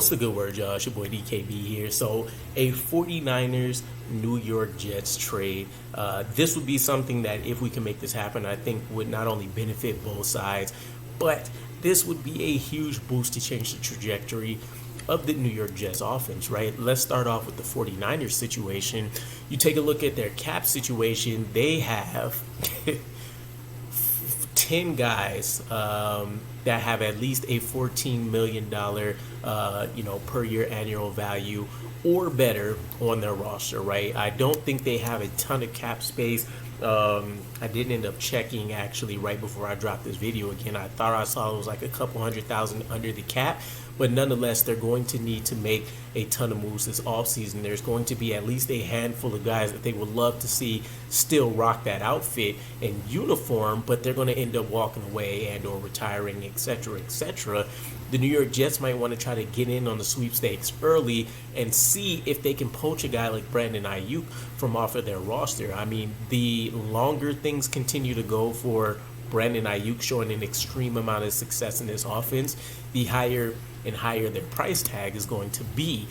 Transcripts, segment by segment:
What's the good word, y'all? It's your boy DKB here. So, a 49ers New York Jets trade. This would be something that, if we can make this happen, I think would not only benefit both sides, but this would be a huge boost to change the trajectory of the New York Jets offense, right? Let's start off with the 49ers situation. You take a look at their cap situation, they have 10 guys that have at least a $14 million per year annual value or better on their roster, right? I don't think they have a ton of cap space. I didn't end up checking actually right before I dropped this video again. I thought I saw it was like a couple $100,000 under the cap, but nonetheless, they're going to need to make a ton of moves this offseason. There's going to be at least a handful of guys that they would love to see still rock that outfit in uniform, but they're going to end up walking away and or retiring, etc., etc. The New York Jets might want to try to get in on the sweepstakes early and see if they can poach a guy like Brandon Aiyuk from off of their roster. I mean, the longer things continue to go for Brandon Aiyuk showing an extreme amount of success in this offense, the higher and higher their price tag is going to be.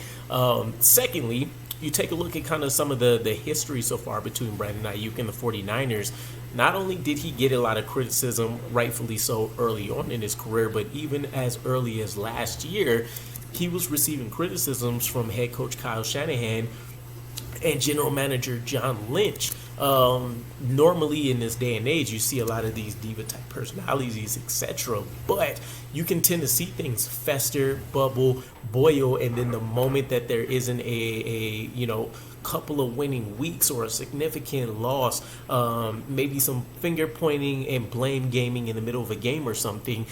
Secondly, you take a look at kind of some of the history so far between Brandon Aiyuk and the 49ers. Not only did he get a lot of criticism, rightfully so, early on in his career, but even as early as last year, he was receiving criticisms from head coach Kyle Shanahan and general manager John Lynch. Normally in this day and age, you see a lot of these diva type personalities, etc. But you can tend to see things fester, bubble, boil, and then the moment that there isn't a couple of winning weeks or a significant loss, maybe some finger pointing and blame gaming in the middle of a game or something,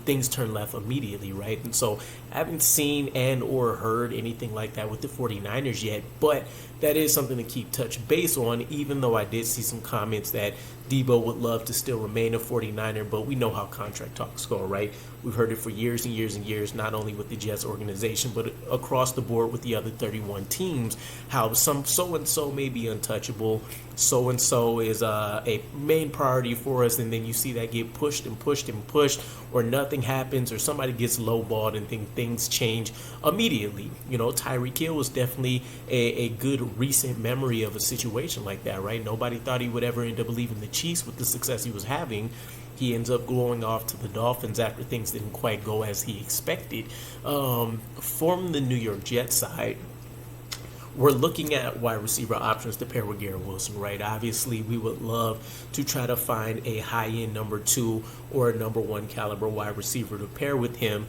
things turn left immediately, right? And so I haven't seen and or heard anything like that with the 49ers yet, but that is something to keep touch base on, even though I did see some comments that Debo would love to still remain a 49er, but we know how contract talks go, right? We've heard it for years and years and years, not only with the Jets organization, but across the board with the other 31 teams, how some so-and-so may be untouchable, so-and-so is a main priority for us, and then you see that get pushed and pushed and pushed, or nothing happens, or somebody gets lowballed and things change immediately. Tyreek Hill was definitely a good recent memory of a situation like that, right? Nobody thought he would ever end up leaving the Chiefs with the success he was having. He ends up going off to the Dolphins after things didn't quite go as he expected. From the New York Jets side, we're looking at wide receiver options to pair with Garrett Wilson, right? Obviously, we would love to try to find a high-end number 2 or a number 1 caliber wide receiver to pair with him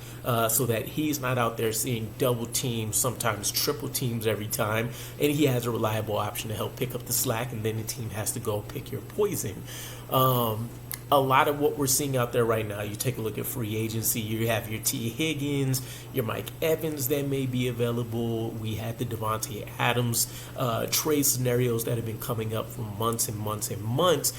so that he's not out there seeing double teams, sometimes triple teams every time, and he has a reliable option to help pick up the slack, and then the team has to go pick your poison. A lot of what we're seeing out there right now, you take a look at free agency, you have your T. Higgins, your Mike Evans that may be available. We had the Devontae Adams trade scenarios that have been coming up for months and months and months.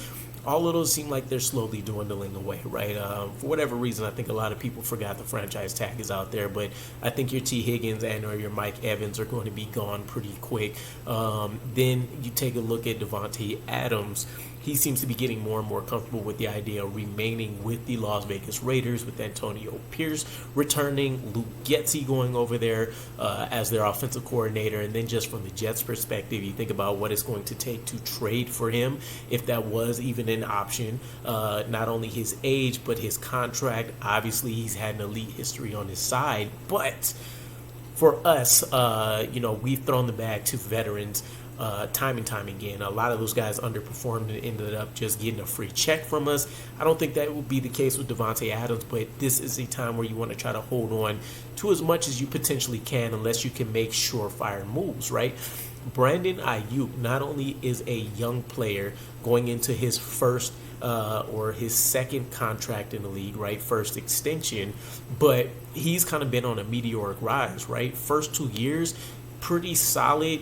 All of those seem like they're slowly dwindling away, right? For whatever reason, I think a lot of people forgot the franchise tag is out there, but I think your T. Higgins and or your Mike Evans are going to be gone pretty quick. Then you take a look at Devontae Adams. He seems to be getting more and more comfortable with the idea of remaining with the Las Vegas Raiders, with Antonio Pierce returning, Luke Getsy going over there as their offensive coordinator. And then just from the Jets' perspective, you think about what it's going to take to trade for him, if that was even an option. Not only his age, but his contract. Obviously, he's had an elite history on his side. But for us, we've thrown the bag to veterans time and time again. A lot of those guys underperformed and ended up just getting a free check from us. I don't think that would be the case with Devontae Adams, but this is a time where you want to try to hold on to as much as you potentially can, unless you can make surefire moves, right? Brandon Aiyuk not only is a young player going into his first or his second contract in the league, right? First extension, but he's kind of been on a meteoric rise, right? First 2 years, pretty solid,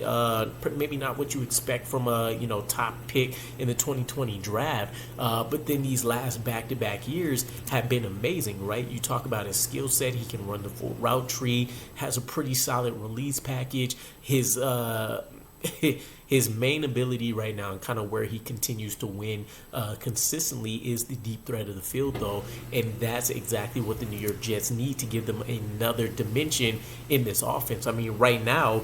maybe not what you expect from a top pick in the 2020 draft, but then these last back-to-back years have been amazing, right? You talk about his skill set, he can run the full route tree, has a pretty solid release package, his his main ability right now and kind of where he continues to win consistently is the deep threat of the field, though. And that's exactly what the New York Jets need to give them another dimension in this offense. I mean, right now,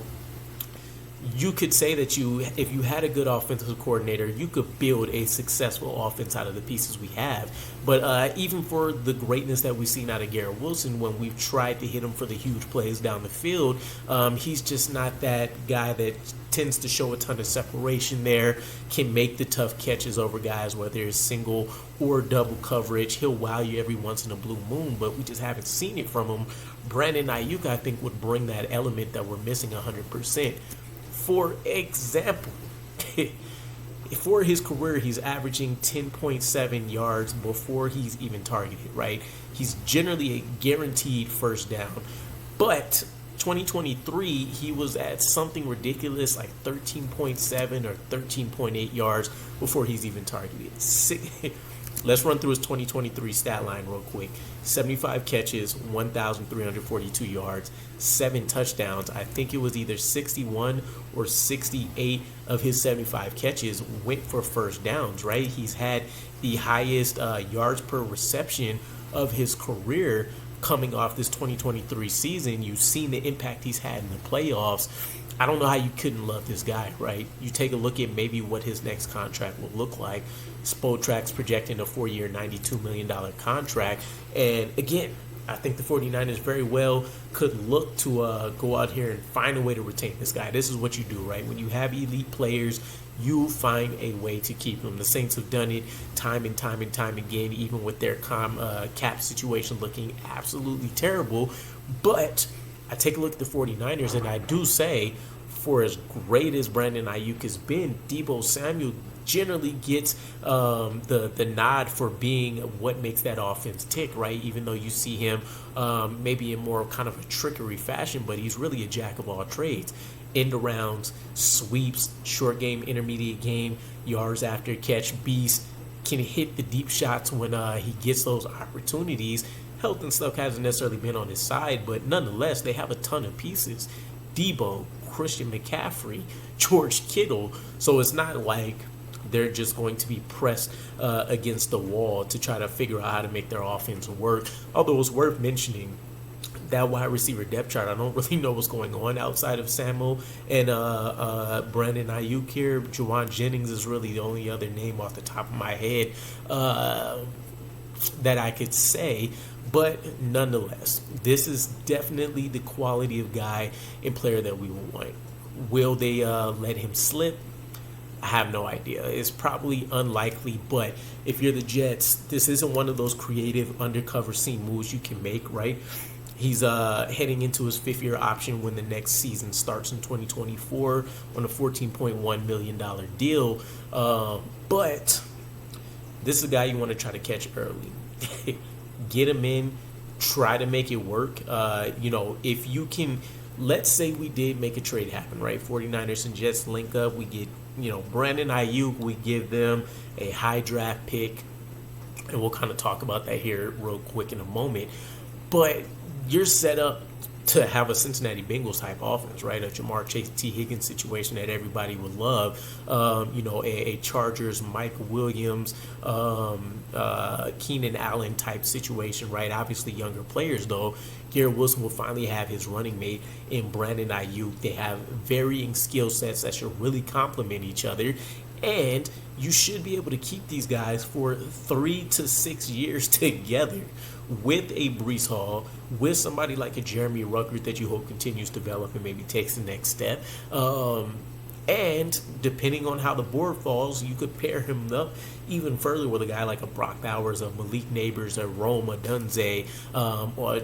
you could say that if you had a good offensive coordinator, you could build a successful offense out of the pieces we have. But even for the greatness that we've seen out of Garrett Wilson, when we've tried to hit him for the huge plays down the field, he's just not that guy that tends to show a ton of separation there, can make the tough catches over guys, whether it's single or double coverage. He'll wow you every once in a blue moon, but we just haven't seen it from him. Brandon Aiyuk, I think, would bring that element that we're missing 100%. For example, for his career, he's averaging 10.7 yards before he's even targeted, right? He's generally a guaranteed first down. But 2023, he was at something ridiculous like 13.7 or 13.8 yards before he's even targeted. Let's run through his 2023 stat line real quick. 75 catches, 1,342 yards, 7 touchdowns. I think it was either 61 or 68 of his 75 catches went for first downs, right? He's had the highest yards per reception of his career coming off this 2023 season. You've seen the impact he's had in the playoffs. I don't know how you couldn't love this guy, right? You take a look at maybe what his next contract will look like. Spotrac's projecting a 4-year, $92 million contract. And again, I think the 49ers very well could look to go out here and find a way to retain this guy. This is what you do, right? When you have elite players, you find a way to keep them. The Saints have done it time and time and time again, even with their cap situation looking absolutely terrible. But I take a look at the 49ers, and I do say, for as great as Brandon Aiyuk has been, Deebo Samuel generally gets the nod for being what makes that offense tick, right? Even though you see him maybe in more kind of a trickery fashion, but he's really a jack of all trades. End arounds, sweeps, short game, intermediate game, yards after catch, beast, can hit the deep shots when he gets those opportunities. Health and stuff hasn't necessarily been on his side, but nonetheless, they have a ton of pieces. Deebo, Christian McCaffrey, George Kittle. So it's not like they're just going to be pressed against the wall to try to figure out how to make their offense work. Although it's worth mentioning, that wide receiver depth chart, I don't really know what's going on outside of Samuel and Brandon Aiyuk here. Juwan Jennings is really the only other name off the top of my head that I could say. But nonetheless, this is definitely the quality of guy and player that we want. Will they let him slip? I have no idea. It's probably unlikely, but if you're the Jets, this isn't one of those creative undercover scene moves you can make, right? He's heading into his 5th-year option when the next season starts in 2024 on a $14.1 million deal. But this is a guy you want to try to catch early. Get him in, try to make it work. If you can, let's say we did make a trade happen, right? 49ers and Jets link up. We get, Brandon Aiyuk. We give them a high draft pick. And we'll kind of talk about that here real quick in a moment. But you're set up to have a Cincinnati Bengals type offense, right? A Jamar Chase, T. Higgins situation that everybody would love. A Chargers, Mike Williams, Keenan Allen type situation, right? Obviously younger players though. Garrett Wilson will finally have his running mate in Brandon Aiyuk. They have varying skill sets that should really complement each other. And you should be able to keep these guys for 3 to 6 years together with a Breece Hall, with somebody like a Jeremy Ruckert that you hope continues to develop and maybe takes the next step. And depending on how the board falls, you could pair him up even further with a guy like a Brock Bowers, a Malik Neighbors, a Rome Odunze, or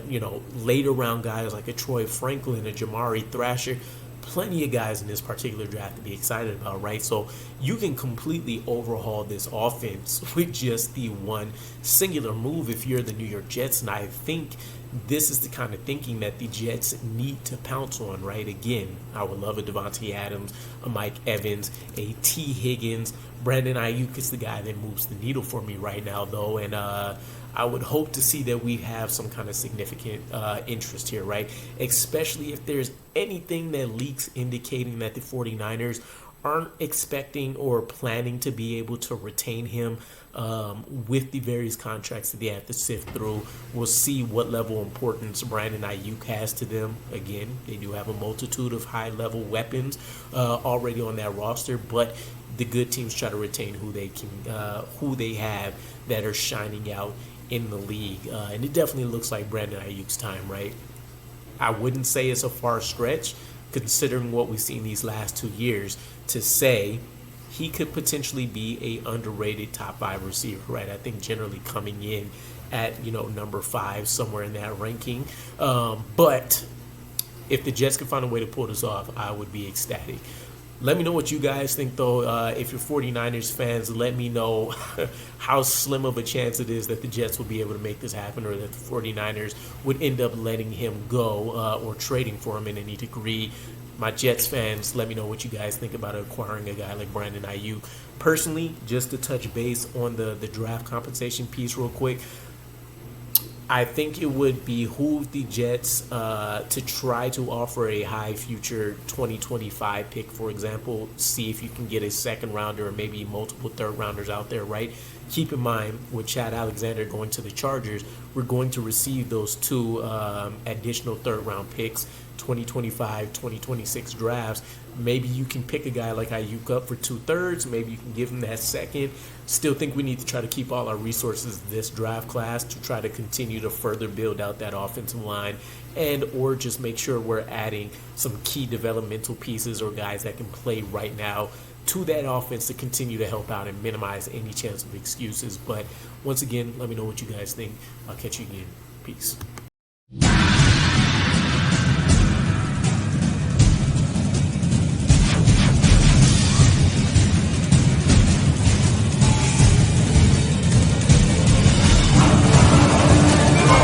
later round guys like a Troy Franklin, a Jamari Thrasher. Plenty of guys in this particular draft to be excited about, right? So you can completely overhaul this offense with just the one singular move if you're the New York Jets. And I think this is the kind of thinking that the Jets need to pounce on, right? Again, I would love a Devontae Adams, a Mike Evans, a T. Higgins. Brandon Aiyuk is the guy that moves the needle for me right now, though, and I would hope to see that we have some kind of significant interest here, right? Especially if there's anything that leaks indicating that the 49ers aren't expecting or planning to be able to retain him with the various contracts that they have to sift through. We'll see what level of importance Brandon Aiyuk has to them. Again, they do have a multitude of high-level weapons already on that roster, but the good teams try to retain who they have that are shining out in the league. And it definitely looks like Brandon Ayuk's time, right? I wouldn't say it's a far stretch, considering what we've seen these last 2 years, to say he could potentially be a underrated top 5 receiver, right? I think generally coming in at, number 5, somewhere in that ranking. But if the Jets can find a way to pull this off, I would be ecstatic. Let me know what you guys think, though. If you're 49ers fans, let me know how slim of a chance it is that the Jets will be able to make this happen, or that the 49ers would end up letting him go or trading for him in any degree. My Jets fans, let me know what you guys think about acquiring a guy like Brandon Aiyuk. Personally, just to touch base on the draft compensation piece real quick, I think it would behoove the Jets to try to offer a high future 2025 pick, for example. See if you can get a second rounder or maybe multiple third rounders out there, right? Keep in mind, with Chad Alexander going to the Chargers, we're going to receive those 2 additional third round picks, 2025, 2026 drafts. Maybe you can pick a guy like Aiyuk up for 2/3. Maybe you can give him that second. Still think we need to try to keep all our resources this draft class to try to continue to further build out that offensive line, and or just make sure we're adding some key developmental pieces or guys that can play right now to that offense to continue to help out and minimize any chance of excuses. But once again, let me know what you guys think. I'll catch you again. Peace.